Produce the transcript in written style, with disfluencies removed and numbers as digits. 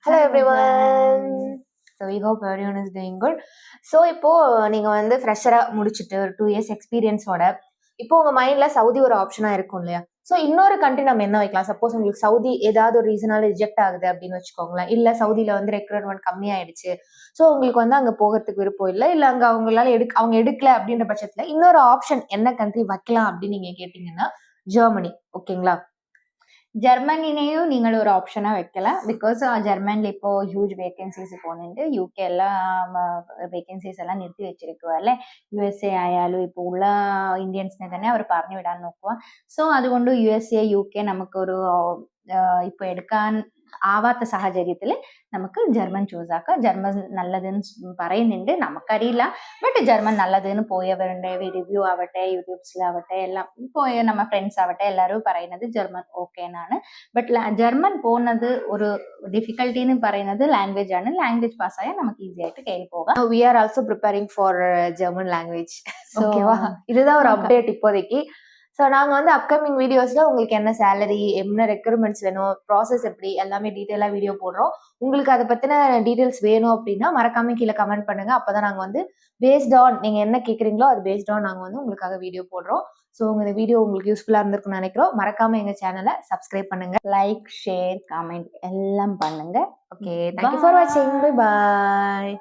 Hello everyone. So we hope everyone is doing good. So இப்போ நீங்க வந்து ஃப்ரெஷரா முடிச்சுட்டு ஒரு 2 years எக்ஸ்பீரியன்ஸோட இப்போ உங்க மைண்ட்ல சவுதி ஒரு ஆப்ஷனா இருக்கும் இல்லையா? ஸோ இன்னொரு கண்ட்ரி நம்ம என்ன வைக்கலாம்? சப்போஸ் உங்களுக்கு சவுதி ஏதாவது ஒரு ரீசனால ரிஜெக்ட் ஆகுது அப்படின்னு வச்சுக்கோங்களேன். இல்ல சவுதியில வந்து ரெக்ரூட்மெண்ட் கம்மியாயிடுச்சு. ஸோ உங்களுக்கு வந்து அங்க போகிறதுக்கு விருப்பம் இல்லை. இல்ல அங்க அவங்களால அவங்க எடுக்கல அப்படின்ற பட்சத்துல இன்னொரு ஆப்ஷன் என்ன கண்ட்ரி வைக்கலாம் அப்படின்னு நீங்க கேட்டீங்கன்னா ஜெர்மனி. ஓகேங்களா? ஜெர்மனினையும் நீங்கள் ஒரு ஆப்ஷனா வைக்கலாம். பிகாஸ் ஜெர்மனில இப்போ ஹியூஜ் வேகன்சிஸ் போனிட்டு யூகே எல்லாம் വേക്കൻസീസ് എല്ലാം നിർത്തി വെച്ചിരിക്കുക അല്ലെ. USA ആയാലും ഇപ്പോൾ ഉള്ള ഇന്ത്യൻസിനെ തന്നെ അവർ പറഞ്ഞു വിടാൻ നോക്കുക. സോ അതുകൊണ്ട് USA UK നമുക്കൊരു ഇപ്പോൾ എടുക്കാൻ ആവാത്ത സാഹചര്യത്തിൽ നമുക്ക് ജർമ്മൻ ചൂസ് ആക്കാം. ജർമ്മൻ നല്ലതെന്ന് പറയുന്നുണ്ട്, നമുക്കറിയില്ല. ബട്ട് ജർമ്മൻ നല്ലതെന്ന് പോയവരുടെ റിവ്യൂ ആവട്ടെ, യൂട്യൂബ്സിലാവട്ടെ എല്ലാം പോയ നമ്മ ഫ്രണ്ട്സ് ആവട്ടെ എല്ലാവരും പറയുന്നത് ജർമ്മൻ ഓക്കെ എന്നാണ്. ബട്ട് ജർമ്മൻ പോകുന്നത് ഒരു ഡിഫിക്കൽട്ടി എന്ന് പറയുന്നത് ലാംഗ്വേജ് ആണ്. ലാംഗ്വേജ് പാസ്സായാൽ നമുക്ക് ഈസി ആയിട്ട് കയറി പോകാം. We are also preparing for German language. ஓகேவா? இதுதான் ஒரு அப்டேட் இப்போதைக்கு. ஸோ நாங்கள் வந்து அப்கமிங் வீடியோஸில் உங்களுக்கு என்ன சேலரி, என்ன ரெக்ரூட்மெண்ட்ஸ் வேணும், ப்ராசஸ் எப்படி எல்லாமே டீட்டெயிலாக வீடியோ போடுறோம். உங்களுக்கு அதை பற்றின டீட்டெயில்ஸ் வேணும் அப்படின்னா மறக்காம கீழே கமெண்ட் பண்ணுங்க. அப்போ தான் நாங்கள் வந்து பேஸ்ட் ஆன் நீங்கள் என்ன கேட்குறீங்களோ அது பேஸ்ட் ஆன் நாங்கள் வந்து உங்களுக்காக வீடியோ போடுறோம். ஸோ இந்த வீடியோ உங்களுக்கு யூஸ்ஃபுல்லாக இருந்திருக்குன்னு நினைக்கிறோம். மறக்காம எங்கள் சேனலை சப்ஸ்கிரைப் பண்ணுங்க, லைக், ஷேர், கமெண்ட் எல்லாம் பண்ணுங்க. ஓகே, தேங்க்யூ ஃபார் வாட்சிங். Bye bye.